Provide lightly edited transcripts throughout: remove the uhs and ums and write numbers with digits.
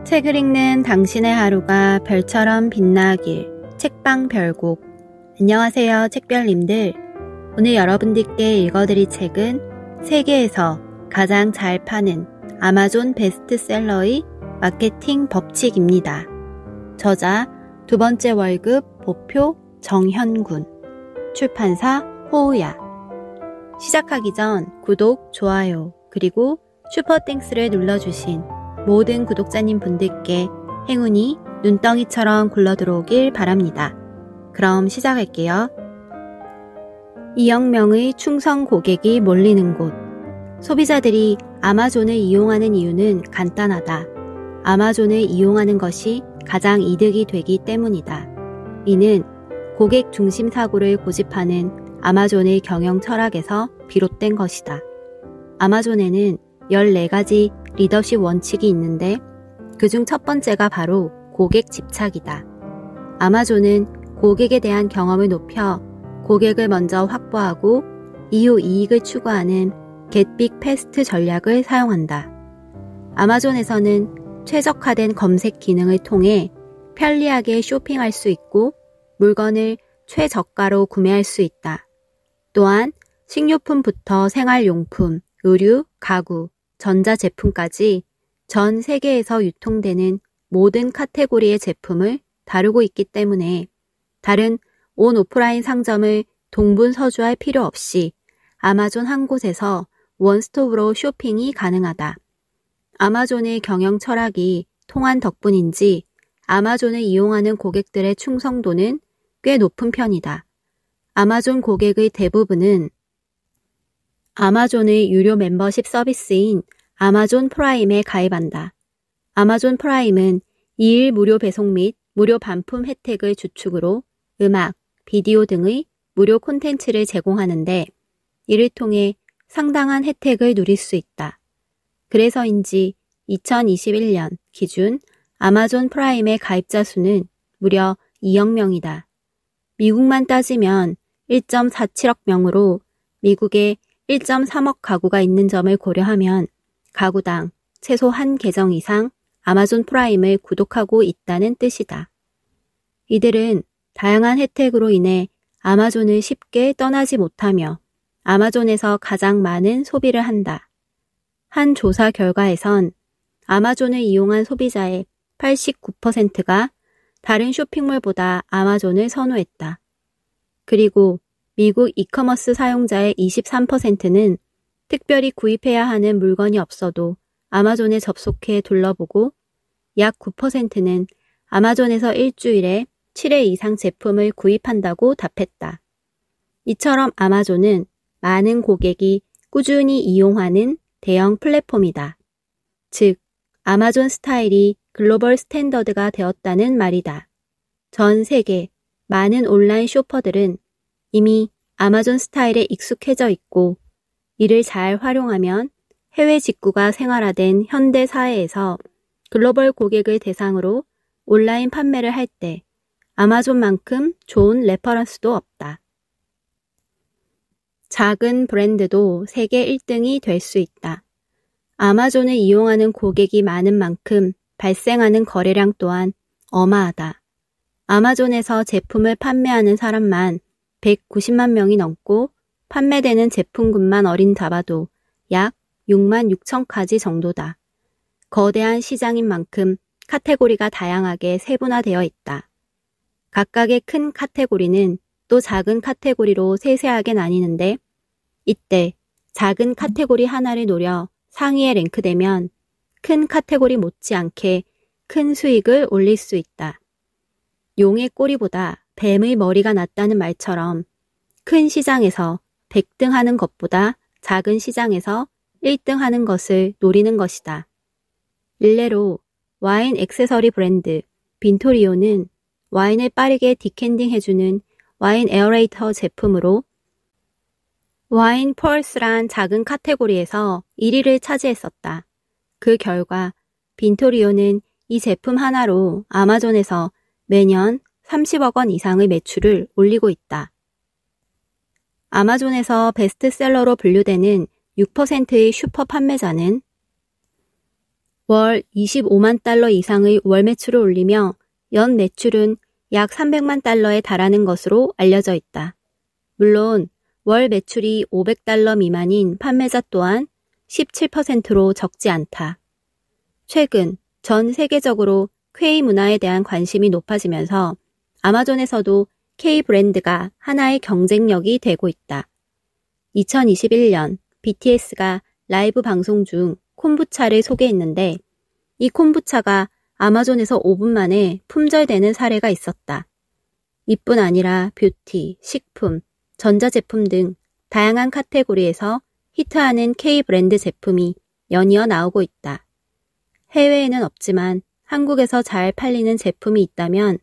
책을 읽는 당신의 하루가 별처럼 빛나길. 책방 별곡. 안녕하세요, 책별님들. 오늘 여러분들께 읽어드릴 책은 세계에서 가장 잘 파는 아마존 베스트셀러의 마케팅 법칙입니다. 저자 두 번째 월급 보표 정현군. 출판사 호우야. 시작하기 전 구독, 좋아요, 그리고 슈퍼땡스를 눌러주신 모든 구독자님 분들께 행운이 눈덩이처럼 굴러들어오길 바랍니다. 그럼 시작할게요. 2억 명의 충성 고객이 몰리는 곳. 소비자들이 아마존을 이용하는 이유는 간단하다. 아마존을 이용하는 것이 가장 이득이 되기 때문이다. 이는 고객 중심 사고를 고집하는 아마존의 경영 철학에서 비롯된 것이다. 아마존에는 14가지 리더십 원칙이 있는데 그중 첫 번째가 바로 고객 집착이다. 아마존은 고객에 대한 경험을 높여 고객을 먼저 확보하고 이후 이익을 추구하는 Get Big Fast 전략을 사용한다. 아마존에서는 최적화된 검색 기능을 통해 편리하게 쇼핑할 수 있고 물건을 최저가로 구매할 수 있다. 또한 식료품부터 생활용품, 의류, 가구, 전자제품까지 전 세계에서 유통되는 모든 카테고리의 제품을 다루고 있기 때문에 다른 온 오프라인 상점을 동분서주할 필요 없이 아마존 한 곳에서 원스톱으로 쇼핑이 가능하다. 아마존의 경영 철학이 통한 덕분인지 아마존을 이용하는 고객들의 충성도는 꽤 높은 편이다. 아마존 고객의 대부분은 아마존의 유료 멤버십 서비스인 아마존 프라임에 가입한다. 아마존 프라임은 2일 무료 배송 및 무료 반품 혜택을 주축으로 음악, 비디오 등의 무료 콘텐츠를 제공하는데 이를 통해 상당한 혜택을 누릴 수 있다. 그래서인지 2021년 기준 아마존 프라임의 가입자 수는 무려 2억 명이다. 미국만 따지면 1.47억 명으로 미국에 1.3억 가구가 있는 점을 고려하면 가구당 최소 한 계정 이상 아마존 프라임을 구독하고 있다는 뜻이다. 이들은 다양한 혜택으로 인해 아마존을 쉽게 떠나지 못하며 아마존에서 가장 많은 소비를 한다. 한 조사 결과에선 아마존을 이용한 소비자의 89%가 다른 쇼핑몰보다 아마존을 선호했다. 그리고 미국 이커머스 사용자의 23%는 특별히 구입해야 하는 물건이 없어도 아마존에 접속해 둘러보고 약 9%는 아마존에서 일주일에 7회 이상 제품을 구입한다고 답했다. 이처럼 아마존은 많은 고객이 꾸준히 이용하는 대형 플랫폼이다. 즉, 아마존 스타일이 글로벌 스탠더드가 되었다는 말이다. 전 세계 많은 온라인 쇼퍼들은 이미 아마존 스타일에 익숙해져 있고 이를 잘 활용하면 해외 직구가 생활화된 현대 사회에서 글로벌 고객을 대상으로 온라인 판매를 할 때 아마존만큼 좋은 레퍼런스도 없다. 작은 브랜드도 세계 1등이 될 수 있다. 아마존을 이용하는 고객이 많은 만큼 발생하는 거래량 또한 어마하다. 아마존에서 제품을 판매하는 사람만 190만 명이 넘고 판매되는 제품군만 어림잡아도 약 6만 6천 가지 정도다. 거대한 시장인 만큼 카테고리가 다양하게 세분화되어 있다. 각각의 큰 카테고리는 또 작은 카테고리로 세세하게 나뉘는데 이때 작은 카테고리 하나를 노려 상위에 랭크되면 큰 카테고리 못지않게 큰 수익을 올릴 수 있다. 용의 꼬리보다 뱀의 머리가 낫다는 말처럼 큰 시장에서 100등 하는 것보다 작은 시장에서 1등 하는 것을 노리는 것이다. 일례로 와인 액세서리 브랜드 빈토리오는 와인을 빠르게 디캔딩 해주는 와인 에어레이터 제품으로 와인 펄스란 작은 카테고리에서 1위를 차지했었다. 그 결과 빈토리오는 이 제품 하나로 아마존에서 매년 30억 원 이상의 매출을 올리고 있다. 아마존에서 베스트셀러로 분류되는 6%의 슈퍼 판매자는 월 25만 달러 이상의 월 매출을 올리며 연 매출은 약 300만 달러에 달하는 것으로 알려져 있다. 물론 월 매출이 500달러 미만인 판매자 또한 17%로 적지 않다. 최근 전 세계적으로 K 문화에 대한 관심이 높아지면서 아마존에서도 K 브랜드가 하나의 경쟁력이 되고 있다. 2021년 BTS가 라이브 방송 중 콤부차를 소개했는데 이 콤부차가 아마존에서 5분 만에 품절되는 사례가 있었다. 이뿐 아니라 뷰티, 식품, 전자제품 등 다양한 카테고리에서 히트하는 K 브랜드 제품이 연이어 나오고 있다. 해외에는 없지만 한국에서 잘 팔리는 제품이 있다면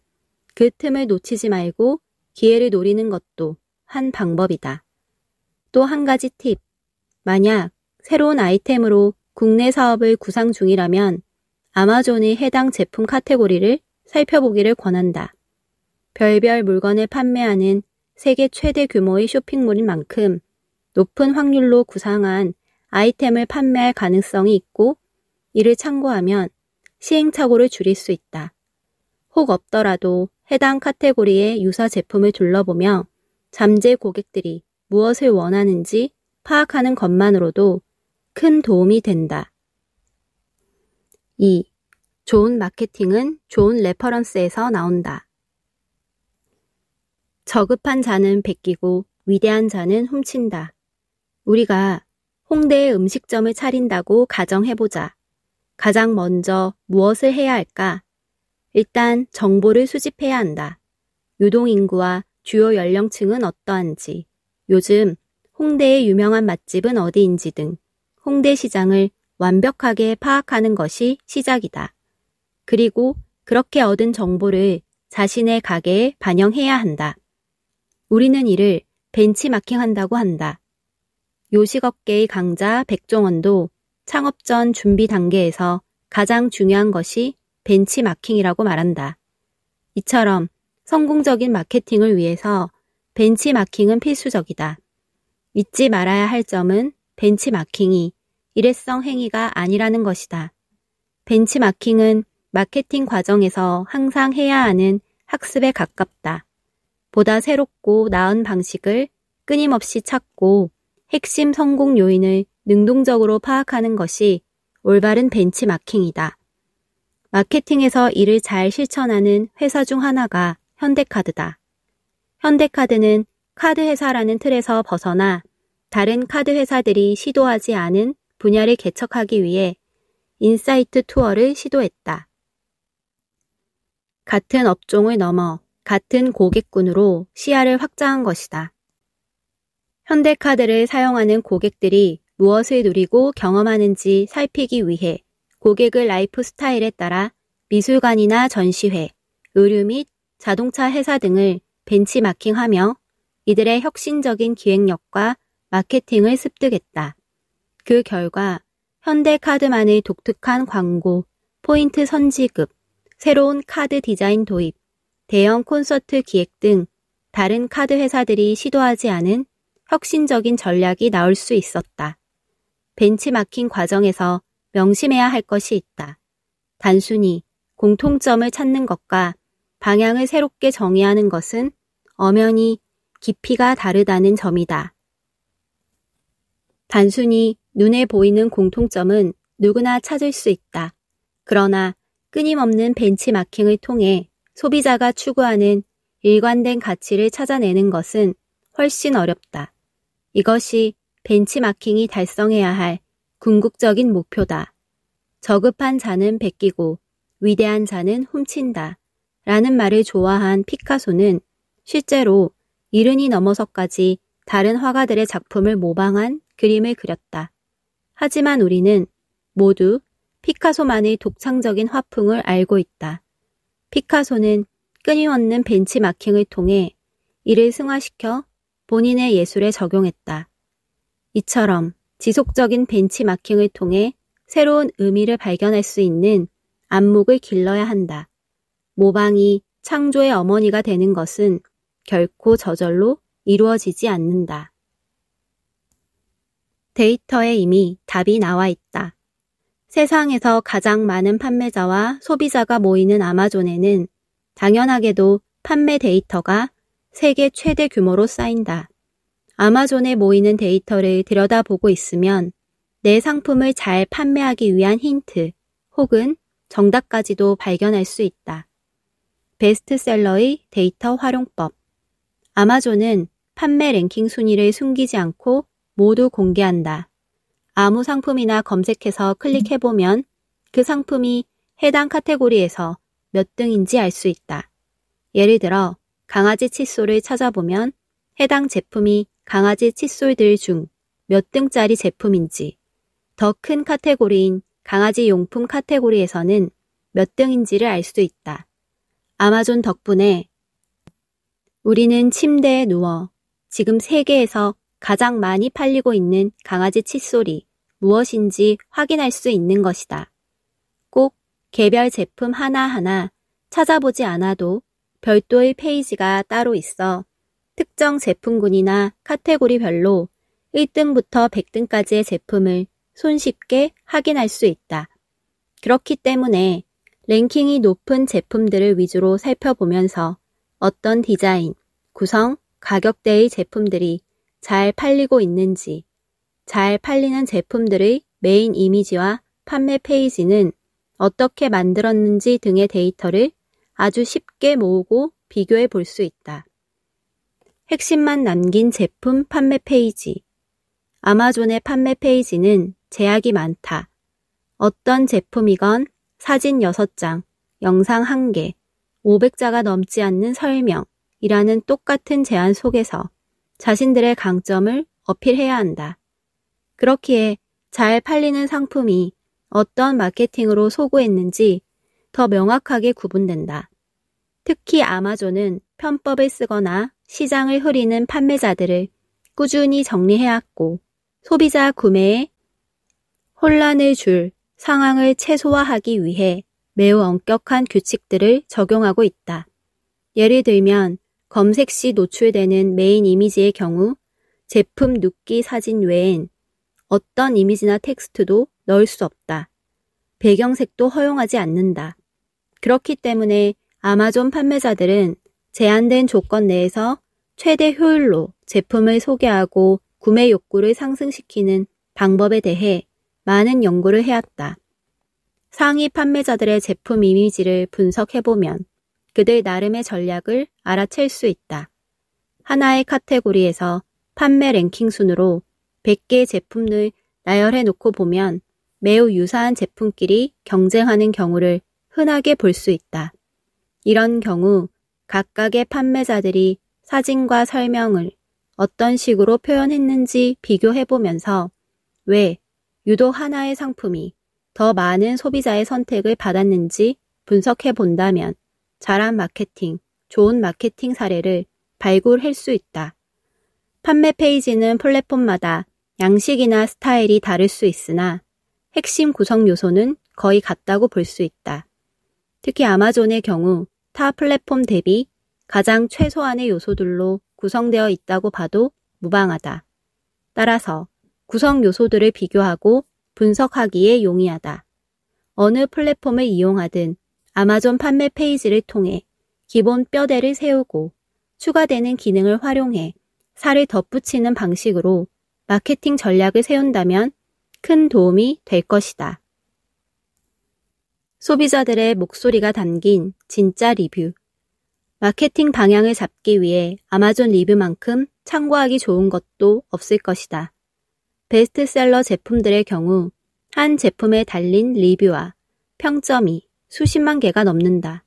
그 틈을 놓치지 말고 기회를 노리는 것도 한 방법이다. 또 한 가지 팁. 만약 새로운 아이템으로 국내 사업을 구상 중이라면 아마존의 해당 제품 카테고리를 살펴보기를 권한다. 별별 물건을 판매하는 세계 최대 규모의 쇼핑몰인 만큼 높은 확률로 구상한 아이템을 판매할 가능성이 있고 이를 참고하면 시행착오를 줄일 수 있다. 혹 없더라도 해당 카테고리의 유사 제품을 둘러보며 잠재 고객들이 무엇을 원하는지 파악하는 것만으로도 큰 도움이 된다. 2. 좋은 마케팅은 좋은 레퍼런스에서 나온다. 저급한 자는 베끼고 위대한 자는 훔친다. 우리가 홍대에 음식점을 차린다고 가정해보자. 가장 먼저 무엇을 해야 할까? 일단 정보를 수집해야 한다. 유동인구와 주요 연령층은 어떠한지, 요즘 홍대의 유명한 맛집은 어디인지 등 홍대 시장을 완벽하게 파악하는 것이 시작이다. 그리고 그렇게 얻은 정보를 자신의 가게에 반영해야 한다. 우리는 이를 벤치마킹한다고 한다. 요식업계의 강자 백종원도 창업 전 준비 단계에서 가장 중요한 것이 벤치마킹이라고 말한다. 이처럼 성공적인 마케팅을 위해서 벤치마킹은 필수적이다. 잊지 말아야 할 점은 벤치마킹이 일회성 행위가 아니라는 것이다. 벤치마킹은 마케팅 과정에서 항상 해야 하는 학습에 가깝다. 보다 새롭고 나은 방식을 끊임없이 찾고 핵심 성공 요인을 능동적으로 파악하는 것이 올바른 벤치마킹이다. 마케팅에서 이를 잘 실천하는 회사 중 하나가 현대카드다. 현대카드는 카드 회사라는 틀에서 벗어나 다른 카드 회사들이 시도하지 않은 분야를 개척하기 위해 인사이트 투어를 시도했다. 같은 업종을 넘어 같은 고객군으로 시야를 확장한 것이다. 현대카드를 사용하는 고객들이 무엇을 누리고 경험하는지 살피기 위해 고객의 라이프 스타일에 따라 미술관이나 전시회, 의류 및 자동차 회사 등을 벤치마킹하며 이들의 혁신적인 기획력과 마케팅을 습득했다. 그 결과 현대카드만의 독특한 광고, 포인트 선지급, 새로운 카드 디자인 도입, 대형 콘서트 기획 등 다른 카드 회사들이 시도하지 않은 혁신적인 전략이 나올 수 있었다. 벤치마킹 과정에서 명심해야 할 것이 있다. 단순히 공통점을 찾는 것과 방향을 새롭게 정의하는 것은 엄연히 깊이가 다르다는 점이다. 단순히 눈에 보이는 공통점은 누구나 찾을 수 있다. 그러나 끊임없는 벤치마킹을 통해 소비자가 추구하는 일관된 가치를 찾아내는 것은 훨씬 어렵다. 이것이 벤치마킹이 달성해야 할 궁극적인 목표다. 저급한 자는 베끼고 위대한 자는 훔친다. 라는 말을 좋아한 피카소는 실제로 70이 넘어서까지 다른 화가들의 작품을 모방한 그림을 그렸다. 하지만 우리는 모두 피카소만의 독창적인 화풍을 알고 있다. 피카소는 끊임없는 벤치마킹을 통해 이를 승화시켜 본인의 예술에 적용했다. 이처럼 지속적인 벤치마킹을 통해 새로운 의미를 발견할 수 있는 안목을 길러야 한다. 모방이 창조의 어머니가 되는 것은 결코 저절로 이루어지지 않는다. 데이터에 이미 답이 나와 있다. 세상에서 가장 많은 판매자와 소비자가 모이는 아마존에는 당연하게도 판매 데이터가 세계 최대 규모로 쌓인다. 아마존에 모이는 데이터를 들여다보고 있으면 내 상품을 잘 판매하기 위한 힌트 혹은 정답까지도 발견할 수 있다. 베스트셀러의 데이터 활용법. 아마존은 판매 랭킹 순위를 숨기지 않고 모두 공개한다. 아무 상품이나 검색해서 클릭해보면 그 상품이 해당 카테고리에서 몇 등인지 알 수 있다. 예를 들어 강아지 칫솔을 찾아보면 해당 제품이 강아지 칫솔들 중 몇 등짜리 제품인지, 더 큰 카테고리인 강아지 용품 카테고리에서는 몇 등인지를 알 수 있다. 아마존 덕분에 우리는 침대에 누워 지금 세계에서 가장 많이 팔리고 있는 강아지 칫솔이 무엇인지 확인할 수 있는 것이다. 꼭 개별 제품 하나하나 찾아보지 않아도 별도의 페이지가 따로 있어 특정 제품군이나 카테고리별로 1등부터 100등까지의 제품을 손쉽게 확인할 수 있다. 그렇기 때문에 랭킹이 높은 제품들을 위주로 살펴보면서 어떤 디자인, 구성, 가격대의 제품들이 잘 팔리고 있는지, 잘 팔리는 제품들의 메인 이미지와 판매 페이지는 어떻게 만들었는지 등의 데이터를 아주 쉽게 모으고 비교해 볼 수 있다. 핵심만 남긴 제품 판매 페이지. 아마존의 판매 페이지는 제약이 많다. 어떤 제품이건 사진 6장, 영상 1개, 500자가 넘지 않는 설명이라는 똑같은 제안 속에서 자신들의 강점을 어필해야 한다. 그렇기에 잘 팔리는 상품이 어떤 마케팅으로 소구했는지 더 명확하게 구분된다. 특히 아마존은 편법을 쓰거나 시장을 흐리는 판매자들을 꾸준히 정리해왔고 소비자 구매에 혼란을 줄 상황을 최소화하기 위해 매우 엄격한 규칙들을 적용하고 있다. 예를 들면 검색 시 노출되는 메인 이미지의 경우 제품 눕기 사진 외엔 어떤 이미지나 텍스트도 넣을 수 없다. 배경색도 허용하지 않는다. 그렇기 때문에 아마존 판매자들은 제한된 조건 내에서 최대 효율로 제품을 소개하고 구매 욕구를 상승시키는 방법에 대해 많은 연구를 해왔다. 상위 판매자들의 제품 이미지를 분석해보면 그들 나름의 전략을 알아챌 수 있다. 하나의 카테고리에서 판매 랭킹 순으로 100개의 제품을 나열해 놓고 보면 매우 유사한 제품끼리 경쟁하는 경우를 흔하게 볼 수 있다. 이런 경우 각각의 판매자들이 사진과 설명을 어떤 식으로 표현했는지 비교해보면서 왜 유독 하나의 상품이 더 많은 소비자의 선택을 받았는지 분석해본다면 잘한 마케팅, 좋은 마케팅 사례를 발굴할 수 있다. 판매 페이지는 플랫폼마다 양식이나 스타일이 다를 수 있으나 핵심 구성 요소는 거의 같다고 볼 수 있다. 특히 아마존의 경우 타 플랫폼 대비 가장 최소한의 요소들로 구성되어 있다고 봐도 무방하다. 따라서 구성 요소들을 비교하고 분석하기에 용이하다. 어느 플랫폼을 이용하든 아마존 판매 페이지를 통해 기본 뼈대를 세우고 추가되는 기능을 활용해 살을 덧붙이는 방식으로 마케팅 전략을 세운다면 큰 도움이 될 것이다. 소비자들의 목소리가 담긴 진짜 리뷰. 마케팅 방향을 잡기 위해 아마존 리뷰만큼 참고하기 좋은 것도 없을 것이다. 베스트셀러 제품들의 경우 한 제품에 달린 리뷰와 평점이 수십만 개가 넘는다.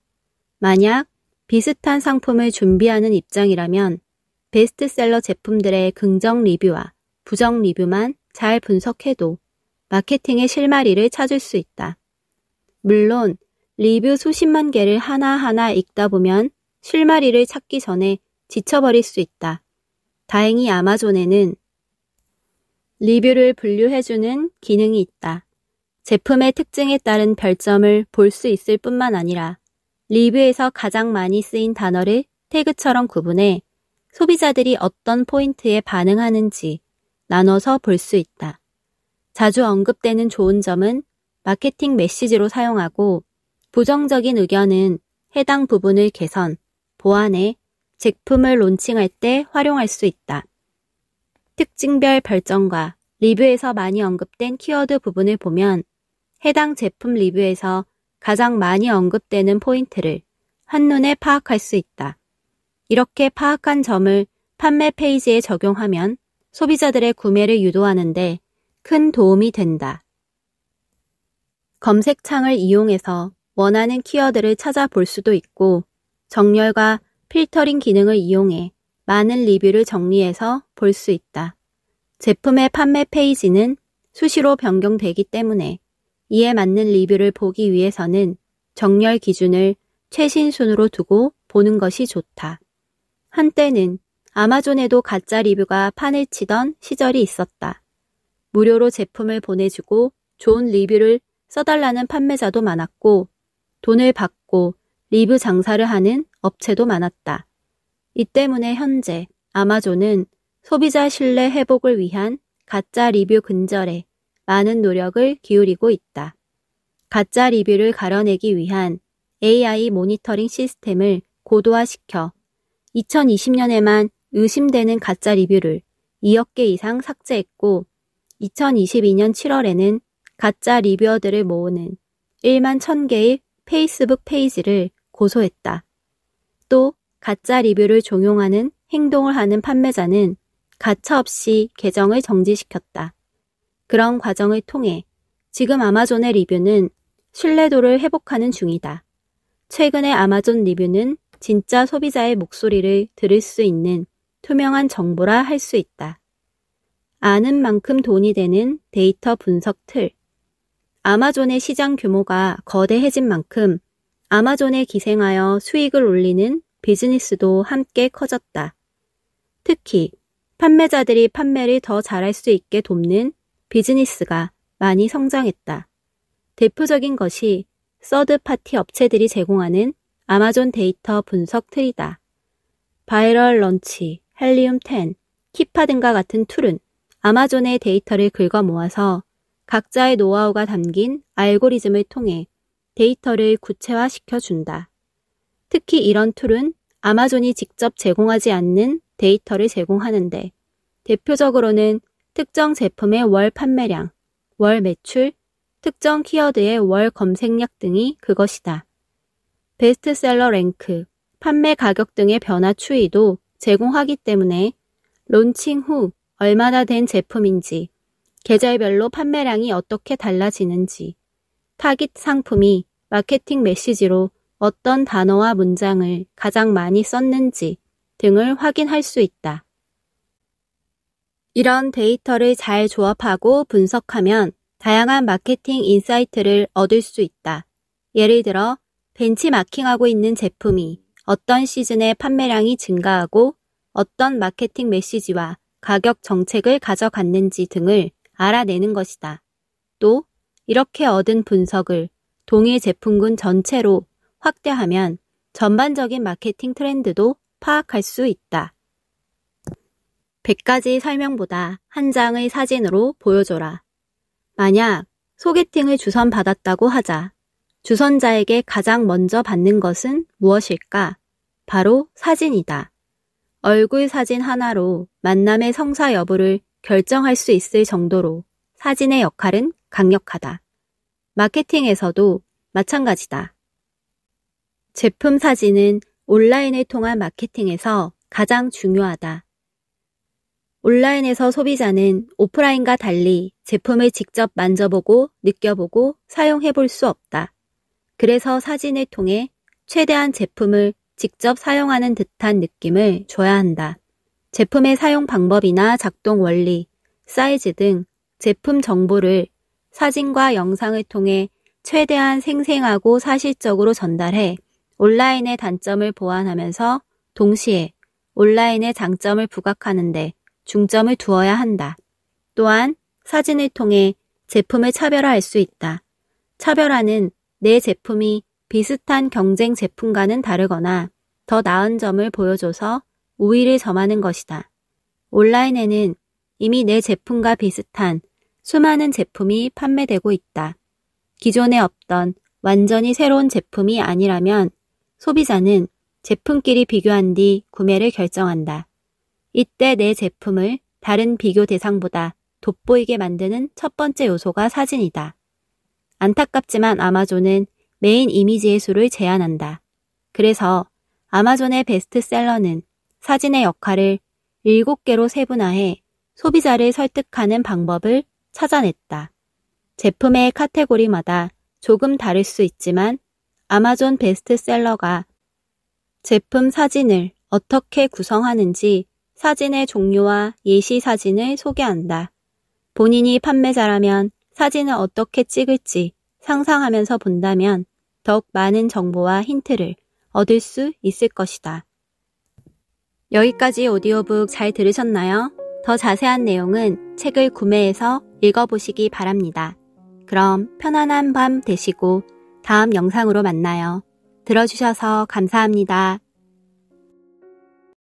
만약 비슷한 상품을 준비하는 입장이라면 베스트셀러 제품들의 긍정 리뷰와 부정 리뷰만 잘 분석해도 마케팅의 실마리를 찾을 수 있다. 물론 리뷰 수십만 개를 하나하나 읽다 보면 실마리를 찾기 전에 지쳐버릴 수 있다. 다행히 아마존에는 리뷰를 분류해주는 기능이 있다. 제품의 특징에 따른 별점을 볼 수 있을 뿐만 아니라 리뷰에서 가장 많이 쓰인 단어를 태그처럼 구분해 소비자들이 어떤 포인트에 반응하는지 나눠서 볼 수 있다. 자주 언급되는 좋은 점은 마케팅 메시지로 사용하고 부정적인 의견은 해당 부분을 개선, 보완해 제품을 론칭할 때 활용할 수 있다. 특징별 별점과 리뷰에서 많이 언급된 키워드 부분을 보면 해당 제품 리뷰에서 가장 많이 언급되는 포인트를 한눈에 파악할 수 있다. 이렇게 파악한 점을 판매 페이지에 적용하면 소비자들의 구매를 유도하는데 큰 도움이 된다. 검색창을 이용해서 원하는 키워드를 찾아볼 수도 있고 정렬과 필터링 기능을 이용해 많은 리뷰를 정리해서 볼 수 있다. 제품의 판매 페이지는 수시로 변경되기 때문에 이에 맞는 리뷰를 보기 위해서는 정렬 기준을 최신 순으로 두고 보는 것이 좋다. 한때는 아마존에도 가짜 리뷰가 판을 치던 시절이 있었다. 무료로 제품을 보내주고 좋은 리뷰를 써달라는 판매자도 많았고 돈을 받고 리뷰 장사를 하는 업체도 많았다. 이 때문에 현재 아마존은 소비자 신뢰 회복을 위한 가짜 리뷰 근절에 많은 노력을 기울이고 있다. 가짜 리뷰를 가려내기 위한 AI 모니터링 시스템을 고도화시켜 2020년에만 의심되는 가짜 리뷰를 2억 개 이상 삭제했고 2022년 7월에는 가짜 리뷰어들을 모으는 1만 1000개의 페이스북 페이지를 고소했다. 또 가짜 리뷰를 종용하는 행동을 하는 판매자는 가차없이 계정을 정지시켰다. 그런 과정을 통해 지금 아마존의 리뷰는 신뢰도를 회복하는 중이다. 최근의 아마존 리뷰는 진짜 소비자의 목소리를 들을 수 있는 투명한 정보라 할 수 있다. 아는 만큼 돈이 되는 데이터 분석 틀. 아마존의 시장 규모가 거대해진 만큼 아마존에 기생하여 수익을 올리는 비즈니스도 함께 커졌다. 특히 판매자들이 판매를 더 잘할 수 있게 돕는 비즈니스가 많이 성장했다. 대표적인 것이 서드파티 업체들이 제공하는 아마존 데이터 분석 틀이다. 바이럴 런치, 헬리움 10, 키파 등과 같은 툴은 아마존의 데이터를 긁어 모아서 각자의 노하우가 담긴 알고리즘을 통해 데이터를 구체화시켜 준다. 특히 이런 툴은 아마존이 직접 제공하지 않는 데이터를 제공하는데 대표적으로는 특정 제품의 월 판매량, 월 매출, 특정 키워드의 월 검색량 등이 그것이다. 베스트셀러 랭크, 판매 가격 등의 변화 추이도 제공하기 때문에 론칭 후 얼마나 된 제품인지, 계절별로 판매량이 어떻게 달라지는지, 타깃 상품이 마케팅 메시지로 어떤 단어와 문장을 가장 많이 썼는지 등을 확인할 수 있다. 이런 데이터를 잘 조합하고 분석하면 다양한 마케팅 인사이트를 얻을 수 있다. 예를 들어 벤치마킹하고 있는 제품이 어떤 시즌에 판매량이 증가하고 어떤 마케팅 메시지와 가격 정책을 가져갔는지 등을 알아내는 것이다. 또 이렇게 얻은 분석을 동일 제품군 전체로 확대하면 전반적인 마케팅 트렌드도 파악할 수 있다. 100가지 설명보다 한 장의 사진으로 보여줘라. 만약 소개팅을 주선받았다고 하자. 주선자에게 가장 먼저 받는 것은 무엇일까? 바로 사진이다. 얼굴 사진 하나로 만남의 성사 여부를 결정할 수 있을 정도로 사진의 역할은 강력하다. 마케팅에서도 마찬가지다. 제품 사진은 온라인을 통한 마케팅에서 가장 중요하다. 온라인에서 소비자는 오프라인과 달리 제품을 직접 만져보고 느껴보고 사용해볼 수 없다. 그래서 사진을 통해 최대한 제품을 직접 사용하는 듯한 느낌을 줘야 한다. 제품의 사용 방법이나 작동 원리, 사이즈 등 제품 정보를 사진과 영상을 통해 최대한 생생하고 사실적으로 전달해 온라인의 단점을 보완하면서 동시에 온라인의 장점을 부각하는데 중점을 두어야 한다. 또한 사진을 통해 제품을 차별화할 수 있다. 차별화는 내 제품이 비슷한 경쟁 제품과는 다르거나 더 나은 점을 보여줘서 우위를 점하는 것이다. 온라인에는 이미 내 제품과 비슷한 수많은 제품이 판매되고 있다. 기존에 없던 완전히 새로운 제품이 아니라면 소비자는 제품끼리 비교한 뒤 구매를 결정한다. 이때 내 제품을 다른 비교 대상보다 돋보이게 만드는 첫 번째 요소가 사진이다. 안타깝지만 아마존은 메인 이미지의 수를 제한한다. 그래서 아마존의 베스트셀러는 사진의 역할을 7개로 세분화해 소비자를 설득하는 방법을 찾아냈다. 제품의 카테고리마다 조금 다를 수 있지만 아마존 베스트셀러가 제품 사진을 어떻게 구성하는지 사진의 종류와 예시 사진을 소개한다. 본인이 판매자라면 사진을 어떻게 찍을지 상상하면서 본다면 더욱 많은 정보와 힌트를 얻을 수 있을 것이다. 여기까지 오디오북 잘 들으셨나요? 더 자세한 내용은 책을 구매해서 읽어보시기 바랍니다. 그럼 편안한 밤 되시고 다음 영상으로 만나요. 들어주셔서 감사합니다.